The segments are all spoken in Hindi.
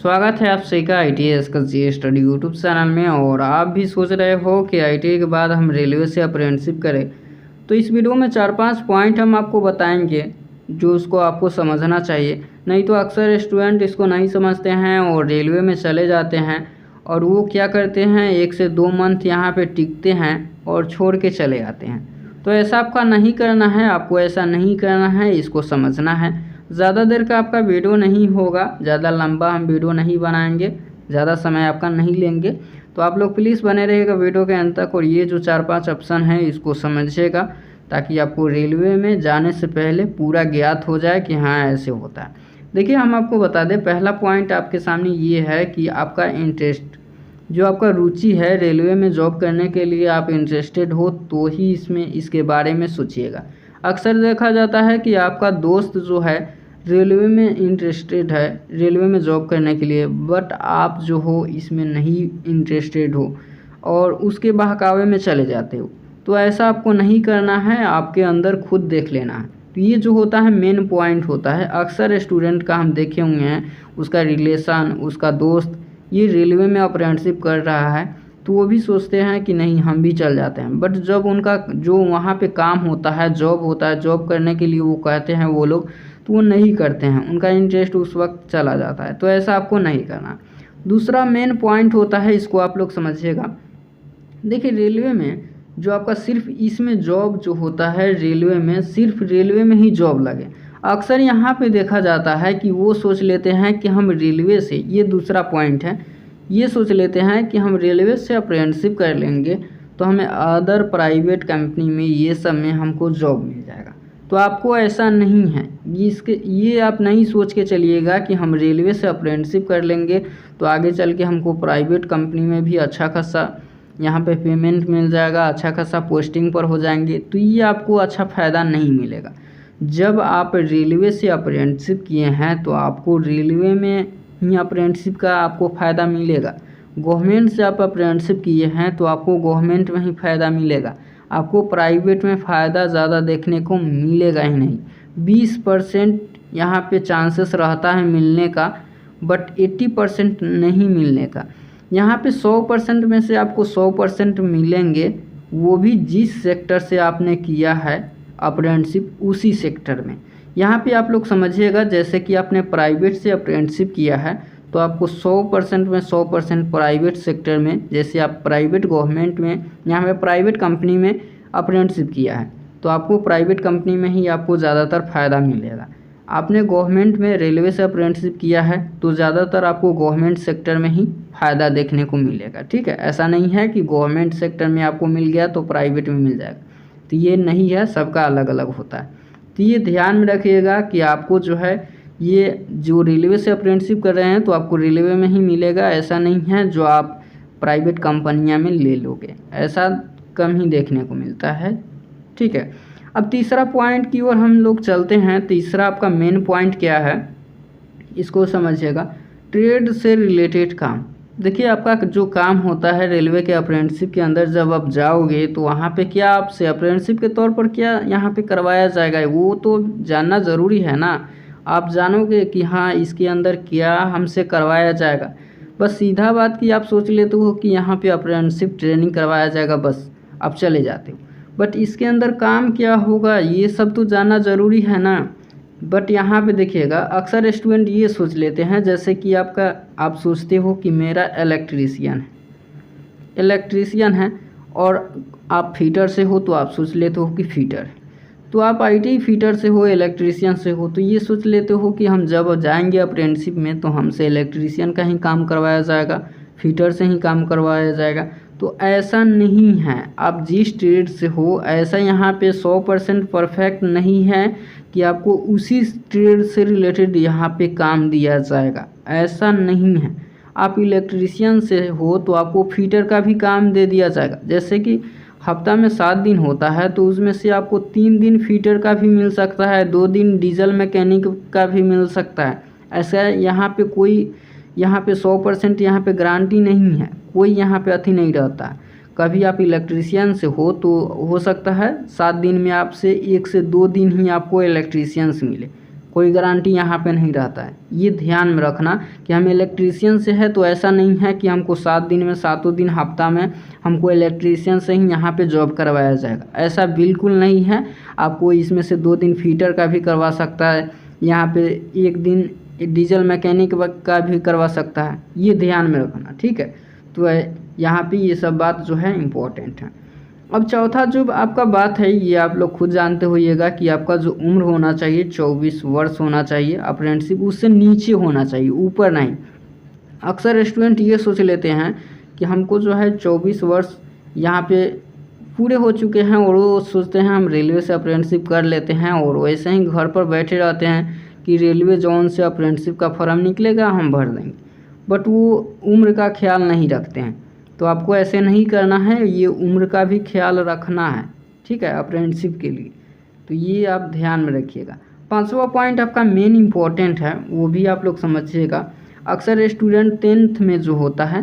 स्वागत है आप सभी का ITS का जी स्टडी यूट्यूब चैनल में। और आप भी सोच रहे हो कि ITI के बाद हम रेलवे से अप्रेंटिसशिप करें, तो इस वीडियो में 4-5 पॉइंट हम आपको बताएंगे जो उसको आपको समझना चाहिए। नहीं तो अक्सर स्टूडेंट इसको नहीं समझते हैं और रेलवे में चले जाते हैं और वो क्या करते हैं, 1 से 2 मंथ यहाँ पे टिकते हैं और छोड़ के चले आते हैं। तो ऐसा आपका नहीं करना है, आपको ऐसा नहीं करना है, इसको समझना है। ज़्यादा देर का आपका वीडियो नहीं होगा, ज़्यादा लंबा हम वीडियो नहीं बनाएंगे, ज़्यादा समय आपका नहीं लेंगे। तो आप लोग प्लीज़ बने रहिएगा वीडियो के अंत तक और ये जो 4-5 ऑप्शन हैं इसको समझिएगा, ताकि आपको रेलवे में जाने से पहले पूरा ज्ञात हो जाए कि हाँ ऐसे होता है। देखिए, हम आपको बता दें, पहला पॉइंट आपके सामने ये है कि आपका इंटरेस्ट, जो आपका रुचि है रेलवे में जॉब करने के लिए, आप इंटरेस्टेड हो तो ही इसके बारे में सोचिएगा। अक्सर देखा जाता है कि आपका दोस्त जो है रेलवे में इंटरेस्टेड है, रेलवे में जॉब करने के लिए, बट आप जो हो इसमें नहीं इंटरेस्टेड हो और उसके बहकावे में चले जाते हो। तो ऐसा आपको नहीं करना है, आपके अंदर खुद देख लेना है। तो ये जो होता है मेन पॉइंट होता है। अक्सर स्टूडेंट का हम देखे हुए हैं, उसका रिलेशन, उसका दोस्त ये रेलवे में अप्रेंटिसशिप कर रहा है, तो वो भी सोचते हैं कि नहीं हम भी चल जाते हैं। बट जब उनका जो वहाँ पे काम होता है, जॉब होता है, जॉब करने के लिए वो कहते हैं वो लोग, तो वो नहीं करते हैं, उनका इंटरेस्ट उस वक्त चला जाता है। तो ऐसा आपको नहीं करना। दूसरा मेन पॉइंट होता है, इसको आप लोग समझिएगा। देखिए, रेलवे में जो आपका सिर्फ इसमें जॉब जो होता है, रेलवे में सिर्फ रेलवे में ही जॉब लगे। अक्सर यहाँ पे देखा जाता है कि वो सोच लेते हैं कि हम रेलवे से, ये दूसरा पॉइंट है, ये सोच लेते हैं कि हम रेलवे से अप्रेंटिसशिप कर लेंगे तो हमें अदर प्राइवेट कंपनी में ये सब में हमको जॉब मिल जाएगा। तो आपको ऐसा नहीं है, ये आप नहीं सोच के चलिएगा कि हम रेलवे से अप्रेंटिसशिप कर लेंगे तो आगे चल के हमको प्राइवेट कंपनी में भी अच्छा खासा यहाँ पे पेमेंट मिल जाएगा, अच्छा खासा पोस्टिंग पर हो जाएंगे। तो ये आपको अच्छा फ़ायदा नहीं मिलेगा। जब आप रेलवे से अप्रेंटिसशिप किए हैं तो आपको रेलवे में ही अप्रेंटिसशिप का आपको फ़ायदा मिलेगा। गवर्नमेंट से आप अप्रेंटिसशिप किए हैं तो आपको गवर्नमेंट में ही फ़ायदा मिलेगा, आपको प्राइवेट में फ़ायदा ज़्यादा देखने को मिलेगा ही नहीं। 20% यहाँ पे चांसेस रहता है मिलने का, बट 80% नहीं मिलने का। यहाँ पे 100% में से आपको 100% मिलेंगे, वो भी जिस सेक्टर से आपने किया है अप्रेंटिसशिप उसी सेक्टर में। यहाँ पे आप लोग समझिएगा, जैसे कि आपने प्राइवेट से अप्रेंटिसशिप किया है तो आपको 100% में 100% प्राइवेट सेक्टर में, जैसे आप प्राइवेट गवर्नमेंट में, यहाँ पे प्राइवेट कंपनी में अप्रेंटिसशिप किया है तो आपको प्राइवेट कंपनी में ही आपको ज़्यादातर फ़ायदा मिलेगा। आपने गवर्नमेंट में रेलवे से अप्रेंटिसशिप किया है तो ज़्यादातर आपको गवर्नमेंट सेक्टर में ही फ़ायदा देखने को मिलेगा। ठीक है, ऐसा नहीं है कि गवर्नमेंट सेक्टर में आपको मिल गया तो प्राइवेट में मिल जाएगा, तो ये नहीं है, सबका अलग अलग होता है। तो ये ध्यान में रखिएगा कि आपको जो है ये जो रेलवे से अप्रेंटिसशिप कर रहे हैं तो आपको रेलवे में ही मिलेगा, ऐसा नहीं है जो आप प्राइवेट कंपनियां में ले लोगे, ऐसा कम ही देखने को मिलता है। ठीक है, अब तीसरा पॉइंट की ओर हम लोग चलते हैं। तीसरा आपका मेन पॉइंट क्या है, इसको समझिएगा। ट्रेड से रिलेटेड काम। देखिए, आपका जो काम होता है रेलवे के अप्रेंटिसशिप के अंदर, जब आप जाओगे तो वहाँ पे क्या आपसे अप्रेंटिसशिप के तौर पर क्या यहाँ पे करवाया जाएगा, वो तो जानना ज़रूरी है ना। आप जानोगे कि हाँ इसके अंदर क्या हमसे करवाया जाएगा। बस सीधा बात कि आप सोच लेते हो कि यहाँ पे अप्रेंटिसशिप ट्रेनिंग करवाया जाएगा, बस आप चले जाते हो। बट इसके अंदर काम क्या होगा ये सब तो जानना ज़रूरी है ना। बट यहाँ पे देखिएगा, अक्सर स्टूडेंट ये सोच लेते हैं, जैसे कि आप सोचते हो कि मेरा इलेक्ट्रीशियन है और आप फीटर से हो तो आप सोच लेते हो कि फीटर, तो आप ITI फीटर से हो, इलेक्ट्रीशियन से हो, तो ये सोच लेते हो कि हम जब जाएंगे अप्रेंटिसशिप में तो हमसे इलेक्ट्रीशियन का ही काम करवाया जाएगा, फीटर से ही काम करवाया जाएगा। तो ऐसा नहीं है। आप जिस ट्रेड से हो, ऐसा यहाँ पे 100% परफेक्ट नहीं है कि आपको उसी ट्रेड से रिलेटेड यहाँ पे काम दिया जाएगा, ऐसा नहीं है। आप इलेक्ट्रीशियन से हो तो आपको फीटर का भी काम दे दिया जाएगा। जैसे कि हफ्ता में 7 दिन होता है तो उसमें से आपको 3 दिन फीटर का भी मिल सकता है, 2 दिन डीजल मैकेनिक का भी मिल सकता है। ऐसा यहाँ पे कोई 100% यहाँ पे गारंटी नहीं है, कोई यहाँ पे अथी नहीं रहता। कभी आप इलेक्ट्रीशियन से हो तो हो सकता है 7 दिन में आपसे 1 से 2 दिन ही आपको इलेक्ट्रीशियन से मिले, कोई गारंटी यहाँ पे नहीं रहता है। ये ध्यान में रखना कि हम इलेक्ट्रीशियन से है तो ऐसा नहीं है कि हमको 7 दिन में 7 दिन हफ्ता में हमको इलेक्ट्रीशियन से ही यहाँ पे जॉब करवाया जाएगा, ऐसा बिल्कुल नहीं है। आपको इसमें से 2 दिन फीटर का भी करवा सकता है, यहाँ पे 1 दिन डीजल मैकेनिक का भी करवा सकता है, ये ध्यान में रखना, ठीक है। तो यहाँ पे ये सब बात जो है इम्पोर्टेंट है। अब चौथा जो आपका बात है, ये आप लोग खुद जानते होइएगा कि आपका जो उम्र होना चाहिए 24 वर्ष होना चाहिए, अप्रेंटिसशिप उससे नीचे होना चाहिए, ऊपर नहीं। अक्सर स्टूडेंट ये सोच लेते हैं कि हमको जो है 24 वर्ष यहाँ पे पूरे हो चुके हैं और वो सोचते हैं हम रेलवे से अप्रेंटिसशिप कर लेते हैं और वैसे ही घर पर बैठे रहते हैं कि रेलवे जोन से अप्रेंटिसशिप का फॉर्म निकलेगा हम भर देंगे, बट वो उम्र का ख्याल नहीं रखते हैं। तो आपको ऐसे नहीं करना है, ये उम्र का भी ख्याल रखना है, ठीक है, अप्रेंटिसशिप के लिए। तो ये आप ध्यान में रखिएगा। 5वां पॉइंट आपका मेन इम्पॉर्टेंट है, वो भी आप लोग समझिएगा। अक्सर स्टूडेंट 10th में जो होता है,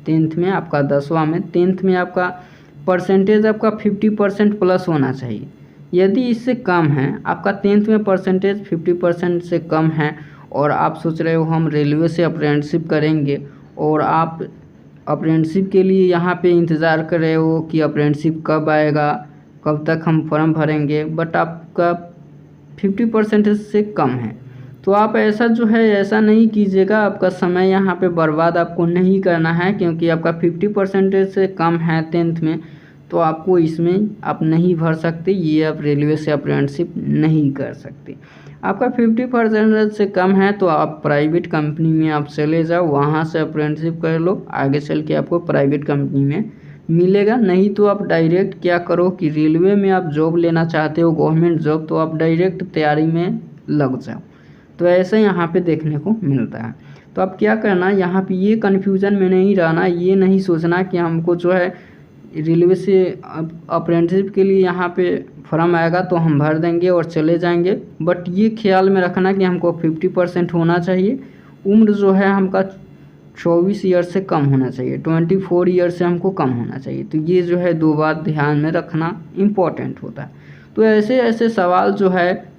10th में आपका 10वां में 10th में आपका परसेंटेज आपका 50% प्लस होना चाहिए। यदि इससे कम है, आपका 10th में परसेंटेज 50% से कम है और आप सोच रहे हो हम रेलवे से अप्रेंटिसशिप करेंगे और आप अप्रेंटिसशिप के लिए यहाँ पे इंतज़ार कर रहे हो कि अप्रेंटिसशिप कब आएगा, कब तक हम फॉर्म भरेंगे, बट आपका 50% से कम है, तो आप ऐसा जो है ऐसा नहीं कीजिएगा। आपका समय यहाँ पे बर्बाद आपको नहीं करना है, क्योंकि आपका 50% से कम है 10th में, तो आपको इसमें आप नहीं भर सकते, ये आप रेलवे से अप्रेंटिसशिप नहीं कर सकते। आपका 50% से कम है तो आप प्राइवेट कंपनी में आप चले जाओ, वहाँ से अप्रेंटिसशिप कर लो, आगे चल के आपको प्राइवेट कंपनी में मिलेगा। नहीं तो आप डायरेक्ट क्या करो कि रेलवे में आप जॉब लेना चाहते हो, गवर्नमेंट जॉब, तो आप डायरेक्ट तैयारी में लग जाओ। तो ऐसे यहाँ पे देखने को मिलता है। तो आप क्या करना, यहाँ पे ये कन्फ्यूज़न में नहीं रहना, ये नहीं सोचना कि हमको जो है रेलवे से अप्रेंटिसशिप के लिए यहाँ पे फॉर्म आएगा तो हम भर देंगे और चले जाएंगे, बट ये ख्याल में रखना कि हमको 50% होना चाहिए। उम्र जो है हमका 24 ईयर से कम होना चाहिए, 24 ईयर से हमको कम होना चाहिए। तो ये जो है 2 बात ध्यान में रखना इम्पोर्टेंट होता है। तो ऐसे ऐसे सवाल जो है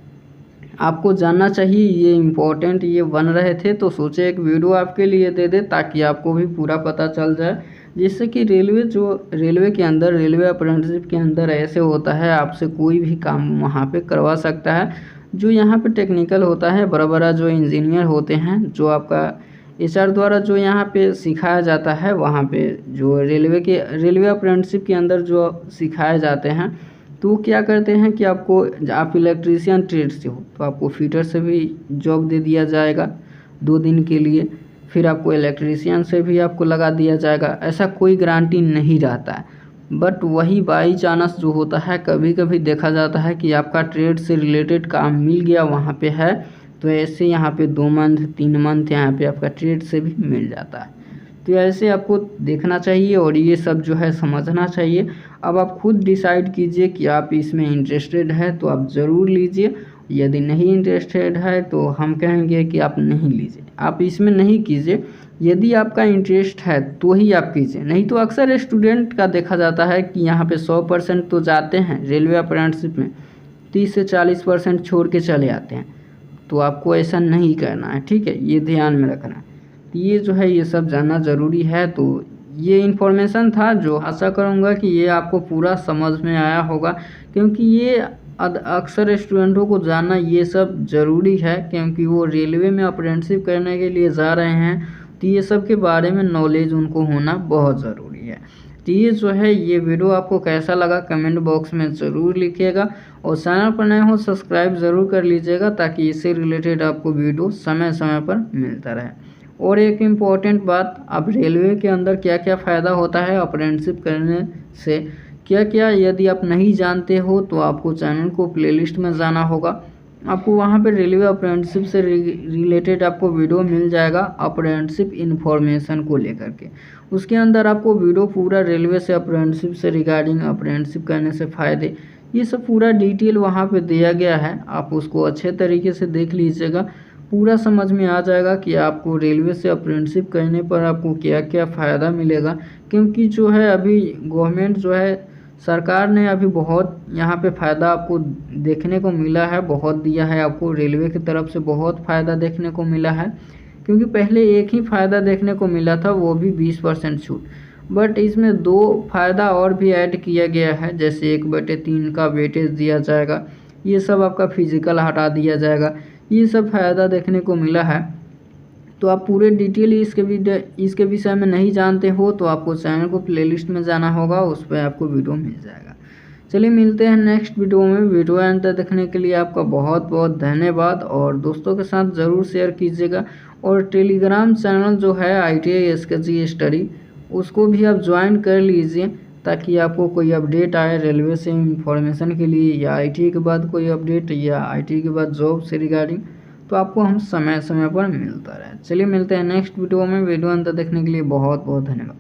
आपको जानना चाहिए, ये इम्पोर्टेंट ये बन रहे थे, तो सोचे एक वीडियो आपके लिए दे दे ताकि आपको भी पूरा पता चल जाए, जिससे कि रेलवे के अंदर, रेलवे अप्रेंटिसशिप के अंदर ऐसे होता है, आपसे कोई भी काम वहाँ पे करवा सकता है। जो यहाँ पे टेक्निकल होता है, बड़ा बड़ा जो इंजीनियर होते हैं, जो आपका HR द्वारा जो यहाँ पे सिखाया जाता है, वहाँ पे जो रेलवे अप्रेंटिसशिप के अंदर जो सिखाए जाते हैं, तो वो क्या करते हैं कि आप इलेक्ट्रीशियन ट्रेड से हो तो आपको फीटर से भी जॉब दे दिया जाएगा 2 दिन के लिए, फिर आपको इलेक्ट्रीशियन से भी आपको लगा दिया जाएगा। ऐसा कोई गारंटी नहीं रहता है, बट वही बाई चांस जो होता है, कभी कभी देखा जाता है कि आपका ट्रेड से रिलेटेड काम मिल गया वहाँ पे है, तो ऐसे यहाँ पे 2 मंथ 3 मंथ यहाँ पे आपका ट्रेड से भी मिल जाता है। तो ऐसे आपको देखना चाहिए और ये सब जो है समझना चाहिए। अब आप खुद डिसाइड कीजिए कि आप इसमें इंटरेस्टेड है तो आप ज़रूर लीजिए, यदि नहीं इंटरेस्टेड है तो हम कहेंगे कि आप नहीं लीजिए, आप इसमें नहीं कीजिए। यदि आपका इंटरेस्ट है तो ही आप कीजिए, नहीं तो अक्सर स्टूडेंट का देखा जाता है कि यहाँ पे 100% तो जाते हैं रेलवे अप्रेंटिसशिप में, 30 से 40% छोड़ के चले आते हैं। तो आपको ऐसा नहीं करना है, ठीक है, ये ध्यान में रखना है। ये जो है ये सब जानना ज़रूरी है। तो ये इन्फॉर्मेशन था जो आशा करूँगा कि ये आपको पूरा समझ में आया होगा, क्योंकि ये अक्सर स्टूडेंटों को जानना ये सब ज़रूरी है, क्योंकि वो रेलवे में अप्रेंटिसशिप करने के लिए जा रहे हैं, तो ये सब के बारे में नॉलेज उनको होना बहुत ज़रूरी है। तो ये जो है ये वीडियो आपको कैसा लगा कमेंट बॉक्स में ज़रूर लिखिएगा, और चैनल पर नए हो सब्सक्राइब ज़रूर कर लीजिएगा ताकि इससे रिलेटेड आपको वीडियो समय समय पर मिलता रहे। और एक इम्पॉर्टेंट बात, अब रेलवे के अंदर क्या क्या फ़ायदा होता है अप्रेंटिसशिप करने से, क्या क्या यदि आप नहीं जानते हो तो आपको चैनल को प्लेलिस्ट में जाना होगा, आपको वहाँ पे रेलवे अप्रेंटिसशिप से रिलेटेड आपको वीडियो मिल जाएगा अप्रेंटिसशिप इन्फॉर्मेशन को लेकर के। उसके अंदर आपको वीडियो पूरा रेलवे से अप्रेंटिसशिप से रिगार्डिंग अप्रेंटिसशिप करने से फ़ायदे, ये सब पूरा डिटेल वहाँ पे दिया गया है। आप उसको अच्छे तरीके से देख लीजिएगा, पूरा समझ में आ जाएगा कि आपको रेलवे से अप्रेंटिसशिप करने पर आपको क्या क्या फ़ायदा मिलेगा। क्योंकि जो है अभी गवर्नमेंट जो है सरकार ने अभी बहुत यहाँ पे फ़ायदा आपको देखने को मिला है, बहुत दिया है आपको, रेलवे की तरफ से बहुत फ़ायदा देखने को मिला है। क्योंकि पहले एक ही फ़ायदा देखने को मिला था, वो भी 20% छूट, बट इसमें 2 फ़ायदा और भी ऐड किया गया है। जैसे 1/3 का वेटेज दिया जाएगा, ये सब आपका फिजिकल हटा दिया जाएगा, ये सब फ़ायदा देखने को मिला है। तो आप पूरे डिटेल इसके विषय में नहीं जानते हो तो आपको चैनल को प्लेलिस्ट में जाना होगा, उस पर आपको वीडियो मिल जाएगा। चलिए मिलते हैं नेक्स्ट वीडियो में। वीडियो अंत तक देखने के लिए आपका बहुत बहुत धन्यवाद, और दोस्तों के साथ ज़रूर शेयर कीजिएगा। और टेलीग्राम चैनल जो है ITI SKG स्टडी, उसको भी आप ज्वाइन कर लीजिए, ताकि आपको कोई अपडेट आए रेलवे से इंफॉर्मेशन के लिए, या ITI के बाद कोई अपडेट, या ITI के बाद जॉब से रिगार्डिंग, तो आपको हम समय समय पर मिलता रहे। चलिए मिलते हैं नेक्स्ट वीडियो में। वीडियो अंत तक देखने के लिए बहुत बहुत धन्यवाद।